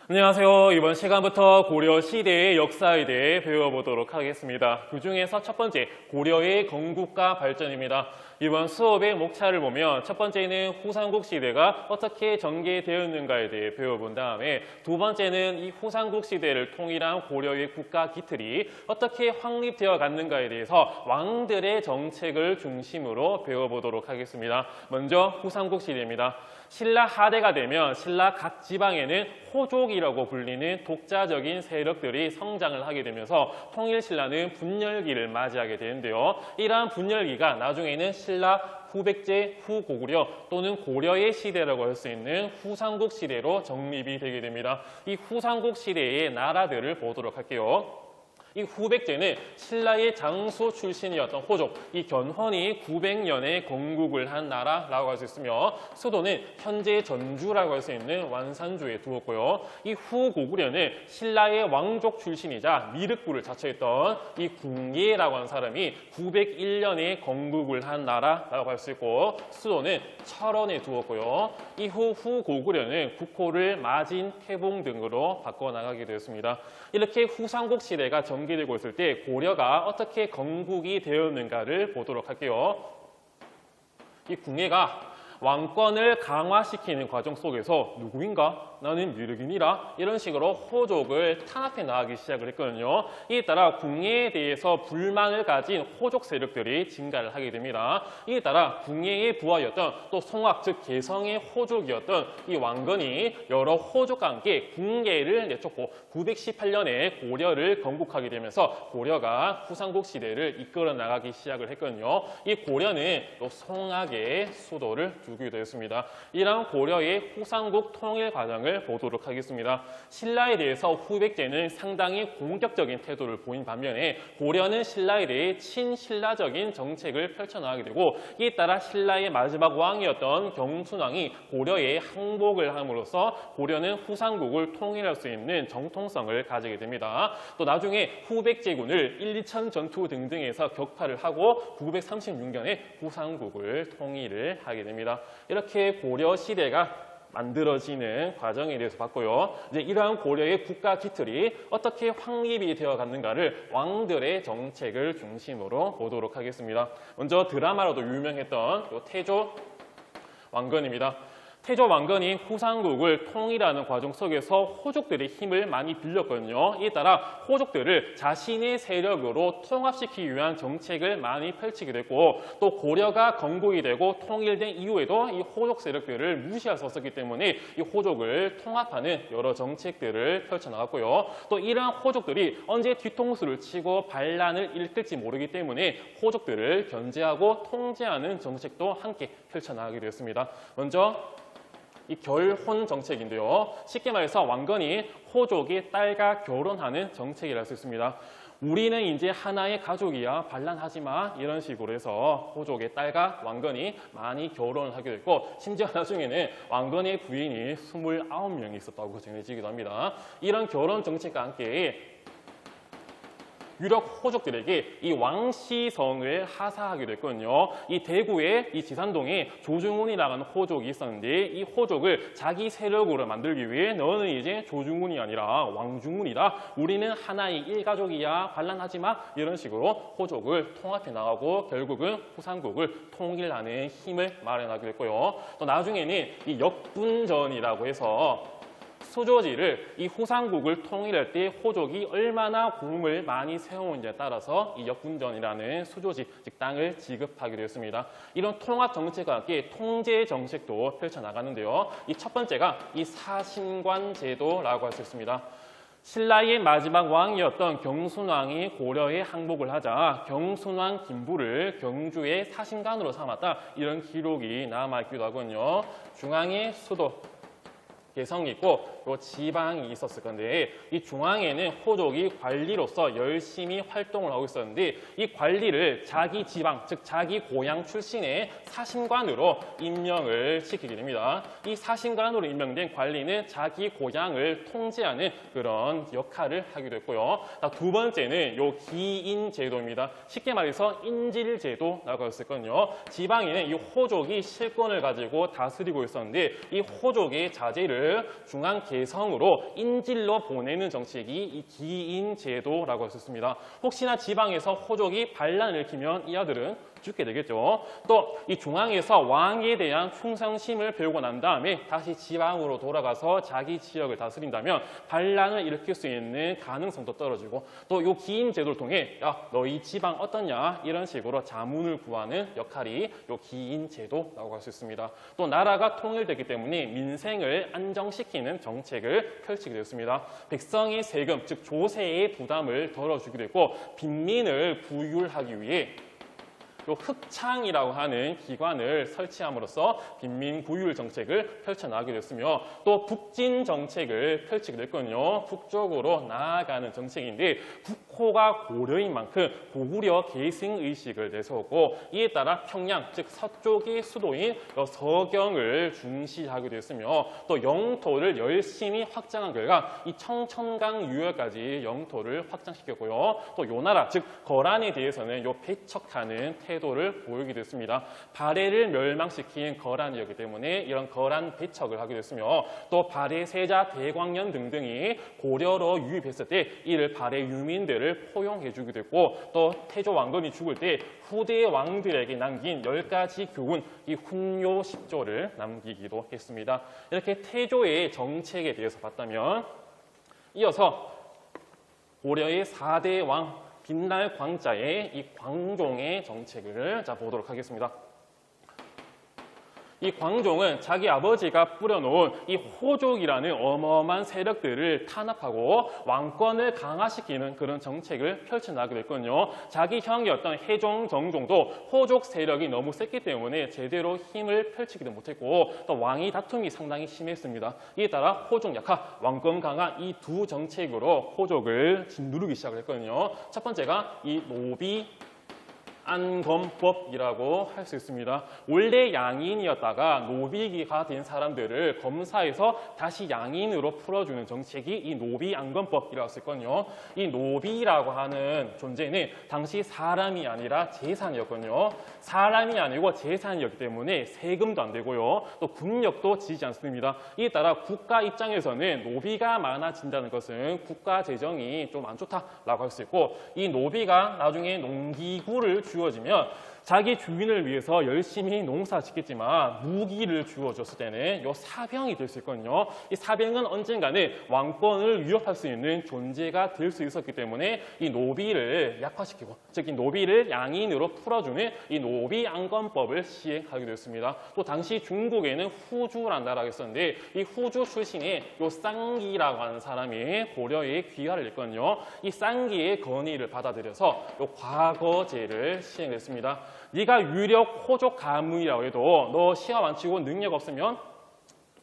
안녕하세요. 이번 시간부터 고려 시대의 역사에 대해 배워보도록 하겠습니다. 그 중에서 첫 번째, 고려의 건국과 발전입니다. 이번 수업의 목차를 보면 첫 번째는 후삼국 시대가 어떻게 전개되었는가에 대해 배워본 다음에 두 번째는 이 후삼국 시대를 통일한 고려의 국가 기틀이 어떻게 확립되어 갔는가에 대해서 왕들의 정책을 중심으로 배워보도록 하겠습니다. 먼저 후삼국 시대입니다. 신라 하대가 되면 신라 각 지방에는 호족이라고 불리는 독자적인 세력들이 성장을 하게 되면서 통일신라는 분열기를 맞이하게 되는데요. 이러한 분열기가 나중에는 신라 후백제, 후고구려 또는 고려의 시대라고 할 수 있는 후삼국 시대로 정립이 되게 됩니다. 이 후삼국 시대의 나라들을 보도록 할게요. 이 후백제는 신라의 장수 출신이었던 호족, 이 견훤이 900년에 건국을 한 나라라고 할 수 있으며 수도는 현재 전주라고 할 수 있는 완산주에 두었고요. 이 후고구려는 신라의 왕족 출신이자 미륵부를 자처했던 이 궁예라고 하는 사람이 901년에 건국을 한 나라라고 할 수 있고 수도는 철원에 두었고요. 이후 후고구려는 국호를 마진, 태봉 등으로 바꿔나가게 되었습니다. 이렇게 후삼국 시대가 전개되고 있을 때 고려가 어떻게 건국이 되었는가를 보도록 할게요. 이 궁예가 왕권을 강화시키는 과정 속에서 누구인가? 나는 미륵이니라 이런 식으로 호족을 탄압해 나가기 시작을 했거든요. 이에 따라 궁예에 대해서 불만을 가진 호족 세력들이 증가를 하게 됩니다. 이에 따라 궁예의 부하였던 또 송악 즉 개성의 호족이었던 이 왕건이 여러 호족과 함께 궁예를 내쫓고 918년에 고려를 건국하게 되면서 고려가 후삼국 시대를 이끌어 나가기 시작을 했거든요. 이 고려는 또 송악의 수도를 두게 되었습니다. 이러한 고려의 후삼국 통일 과정을 보도록 하겠습니다. 신라에 대해서 후백제는 상당히 공격적인 태도를 보인 반면에 고려는 신라에 대해 친신라적인 정책을 펼쳐나가게 되고 이에 따라 신라의 마지막 왕이었던 경순왕이 고려에 항복을 함으로써 고려는 후삼국을 통일할 수 있는 정통성을 가지게 됩니다. 또 나중에 후백제군을 1, 2천 전투 등등에서 격파를 하고 936년에 후삼국을 통일을 하게 됩니다. 이렇게 고려 시대가 만들어지는 과정에 대해서 봤고요. 이제 이러한 고려의 국가 기틀이 어떻게 확립이 되어 갔는가를 왕들의 정책을 중심으로 보도록 하겠습니다. 먼저 드라마로도 유명했던 태조 왕건입니다. 태조 왕건이 후삼국을 통일하는 과정 속에서 호족들의 힘을 많이 빌렸거든요. 이에 따라 호족들을 자신의 세력으로 통합시키기 위한 정책을 많이 펼치게 됐고 또 고려가 건국이 되고 통일된 이후에도 이 호족 세력들을 무시할 수 없었기 때문에 이 호족을 통합하는 여러 정책들을 펼쳐나갔고요. 또 이러한 호족들이 언제 뒤통수를 치고 반란을 일으킬지 모르기 때문에 호족들을 견제하고 통제하는 정책도 함께 펼쳐나가게 되었습니다. 먼저 이 결혼 정책인데요. 쉽게 말해서 왕건이 호족이 딸과 결혼하는 정책이라 할 수 있습니다. 우리는 이제 하나의 가족이야 반란하지 마 이런 식으로 해서 호족의 딸과 왕건이 많이 결혼을 하게 됐고 심지어 나중에는 왕건의 부인이 29명이 있었다고 전해지기도 합니다. 이런 결혼 정책과 함께 유력 호족들에게 이 왕시성을 하사하게 됐거든요. 이 대구의 이 지산동에 조중훈이라는 하는 호족이 있었는데 이 호족을 자기 세력으로 만들기 위해 너는 이제 조중훈이 아니라 왕중훈이다. 우리는 하나의 일가족이야. 반란하지 마. 이런 식으로 호족을 통합해 나가고 결국은 후삼국을 통일하는 힘을 마련하게 됐고요. 또 나중에는 이 역분전이라고 해서 수조지를 이 후삼국을 통일할 때 호족이 얼마나 공을 많이 세우는지에 따라서 이 역분전이라는 수조지, 즉 땅을 지급하게 되었습니다. 이런 통합 정책과 함께 통제 정책도 펼쳐나가는데요. 이 첫 번째가 이 사신관 제도라고 할 수 있습니다. 신라의 마지막 왕이었던 경순왕이 고려에 항복을 하자 경순왕 김부를 경주의 사신관으로 삼았다. 이런 기록이 남아있기도 하거든요. 중앙의 수도 개성이 있고 요 지방이 있었을 건데 이 중앙에는 호족이 관리로서 열심히 활동을 하고 있었는데 이 관리를 자기 지방 즉 자기 고향 출신의 사신관으로 임명을 시키게 됩니다. 이 사신관으로 임명된 관리는 자기 고향을 통제하는 그런 역할을 하기도 했고요. 두 번째는 요 기인 제도입니다. 쉽게 말해서 인질 제도라고 했었거든요. 지방에는 이 호족이 실권을 가지고 다스리고 있었는데 이 호족의 자제를 정책을 중앙 개성으로 인질로 보내는 정책이 이 기인제도라고 할 수 있습니다. 혹시나 지방에서 호족이 반란을 일으키면 이 아들은 죽게 되겠죠. 또 이 중앙에서 왕에 대한 충성심을 배우고 난 다음에 다시 지방으로 돌아가서 자기 지역을 다스린다면 반란을 일으킬 수 있는 가능성도 떨어지고 또 이 기인 제도를 통해 야 너희 지방 어떠냐 이런 식으로 자문을 구하는 역할이 이 기인 제도라고 할 수 있습니다. 또 나라가 통일되기 때문에 민생을 안정시키는 정책을 펼치게 되었습니다. 백성의 세금 즉 조세의 부담을 덜어주기도 했고 빈민을 부율하기 위해 요 흑창이라고 하는 기관을 설치함으로써 빈민 부율 정책을 펼쳐나가게 됐으며 또 북진 정책을 펼치게 됐거든요. 북쪽으로 나아가는 정책인데 국호가 고려인 만큼 고구려 계승 의식을 내세웠고 이에 따라 평양 즉 서쪽의 수도인 서경을 중시하게 됐으며 또 영토를 열심히 확장한 결과 이 청천강 유역까지 영토를 확장시켰고요. 또 요 나라 즉 거란에 대해서는 요 배척하는 태도를 보이게 됐습니다. 발해를 멸망시킨 거란이었기 때문에 이런 거란 배척을 하게 됐으며 또 발해 세자 대광년 등등이 고려로 유입했을 때 이를 발해 유민들을 포용해주게 됐고 또 태조 왕건이 죽을 때 후대 왕들에게 남긴 10가지 교훈 이 훈요 10조를 남기기도 했습니다. 이렇게 태조의 정책에 대해서 봤다면 이어서 고려의 4대 왕 빛날 광자의 이 광종의 정책을 보도록 하겠습니다. 이 광종은 자기 아버지가 뿌려놓은 이 호족이라는 어마어마한 세력들을 탄압하고 왕권을 강화시키는 그런 정책을 펼쳐나가게 됐거든요. 자기 형이었던 해종, 정종도 호족 세력이 너무 셌기 때문에 제대로 힘을 펼치기도 못했고 또 왕위 다툼이 상당히 심했습니다. 이에 따라 호족 약화, 왕권 강화 이 두 정책으로 호족을 짓누르기 시작을 했거든요. 첫 번째가 이 노비 안검법이라고 할 수 있습니다. 원래 양인이었다가 노비가 된 사람들을 검사해서 다시 양인으로 풀어주는 정책이 이 노비 안검법이라고 할 수 있거든요. 이 노비라고 하는 존재는 당시 사람이 아니라 재산이었거든요. 사람이 아니고 재산이었기 때문에 세금도 안 되고요. 또 군력도 지지 않습니다. 이에 따라 국가 입장에서는 노비가 많아진다는 것은 국가 재정이 좀 안 좋다라고 할 수 있고 이 노비가 나중에 농기구를 주어지면 자기 주인을 위해서 열심히 농사 짓겠지만 무기를 주어줬을 때는 요 사병이 될 수 있거든요. 이 사병은 언젠가는 왕권을 위협할 수 있는 존재가 될 수 있었기 때문에 이 노비를 약화시키고 즉 이 노비를 양인으로 풀어주는 이 노비 안건법을 시행하게 되었습니다. 또 당시 중국에는 후주라는 나라가 있었는데 이 후주 출신의 요 쌍기라고 하는 사람이 고려에 귀화를 했거든요. 이 쌍기의 건의를 받아들여서 요 과거제를 시행했습니다. 네가 유력 호족 가문이라고 해도 너 시험 안 치고 능력 없으면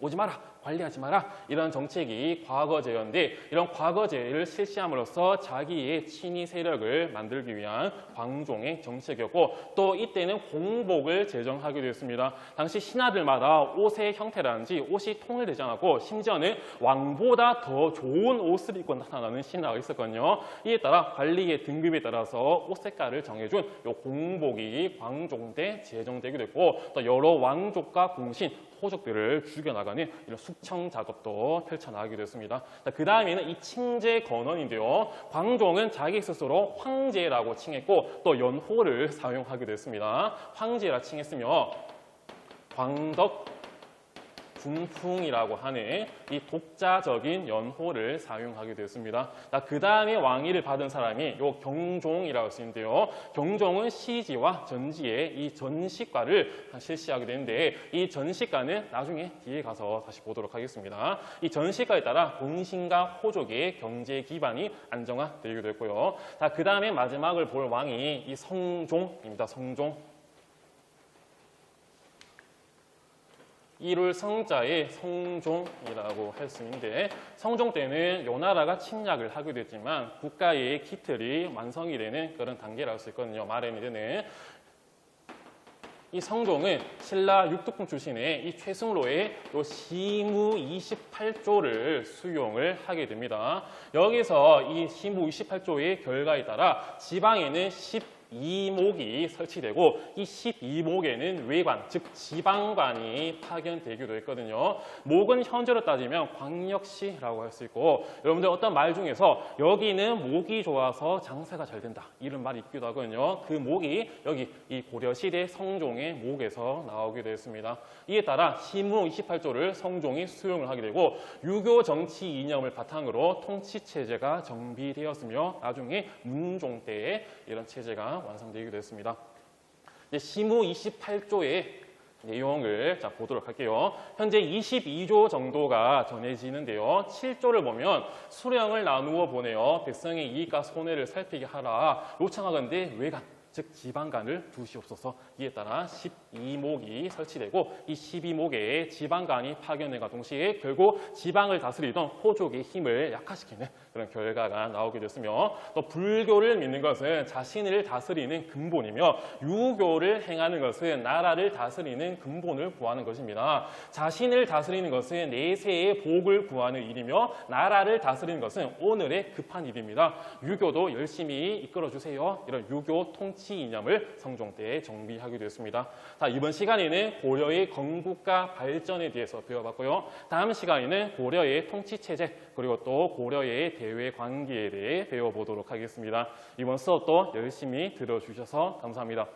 오지 마라, 관리하지 마라 이런 정책이 과거제였는데 이런 과거제를 실시함으로써 자기의 친위 세력을 만들기 위한 광종의 정책이었고 또 이때는 공복을 제정하게 되었습니다. 당시 신하들마다 옷의 형태라든지 옷이 통일되지 않았고 심지어는 왕보다 더 좋은 옷을 입고 나타나는 신하가 있었거든요. 이에 따라 관리의 등급에 따라서 옷 색깔을 정해준 이 공복이 광종 때 제정되기도 했고 또 여러 왕족과 공신 호족들을 죽여나가는 이런 숙청 작업도 펼쳐나가게 됐습니다. 그 다음에는 이 칭제 건원인데요. 광종은 자기 스스로 황제라고 칭했고 또 연호를 사용하게 됐습니다. 황제라 칭했으며 광덕 중풍이라고 하는 이 독자적인 연호를 사용하게 되었습니다. 그 다음에 왕위를 받은 사람이 요 경종이라고 할 수 있는데요. 경종은 시지와 전지의 이 전시과를 실시하게 되는데 이 전시과는 나중에 뒤에 가서 다시 보도록 하겠습니다. 이 전시과에 따라 공신과 호족의 경제 기반이 안정화되기도 했고요. 그 다음에 마지막을 볼 왕이 이 성종입니다. 성종. 이룰 성자의 성종이라고 할 수 있는데 성종 때는 요 나라가 침략을 하게 됐지만 국가의 기틀이 완성이 되는 그런 단계라고 할 수 있거든요. 마련이 되는. 이 성종은 신라 육두풍 출신의 이 최승로의 요 시무 28조를 수용을 하게 됩니다. 여기서 이 시무 28조의 결과에 따라 지방에는 12목이 설치되고 이 12목에는 외관, 즉 지방관이 파견되기도 했거든요. 목은 현재로 따지면 광역시라고 할 수 있고 여러분들 어떤 말 중에서 여기는 목이 좋아서 장사가 잘 된다 이런 말이 있기도 하거든요. 그 목이 여기 이 고려시대 성종의 목에서 나오기도 했습니다. 이에 따라 시무 28조를 성종이 수용을 하게 되고 유교 정치 이념을 바탕으로 통치 체제가 정비되었으며 나중에 문종 때에 이런 체제가 완성되기도 했습니다. 시무 28조의 내용을 보도록 할게요. 현재 22조 정도가 전해지는데요. 7조를 보면 수령을 나누어 보내어 백성의 이익과 손해를 살피게 하라. 요청하건대 외관, 즉 지방관을 두시옵소서. 이에 따라 12목이 설치되고 이 12목에 지방관이 파견된과 동시에 결국 지방을 다스리던 호족의 힘을 약화시키는 그런 결과가 나오게 됐으며 또 불교를 믿는 것은 자신을 다스리는 근본이며 유교를 행하는 것은 나라를 다스리는 근본을 구하는 것입니다. 자신을 다스리는 것은 내세의 복을 구하는 일이며 나라를 다스리는 것은 오늘의 급한 일입니다. 유교도 열심히 이끌어주세요. 이런 유교 통치 이념을 성종 때에 정비하기도 했습니다. 자, 이번 시간에는 고려의 건국과 발전에 대해서 배워봤고요. 다음 시간에는 고려의 통치체제 그리고 또 고려의 대외 관계에 대해 배워보도록 하겠습니다. 이번 수업도 열심히 들어주셔서 감사합니다.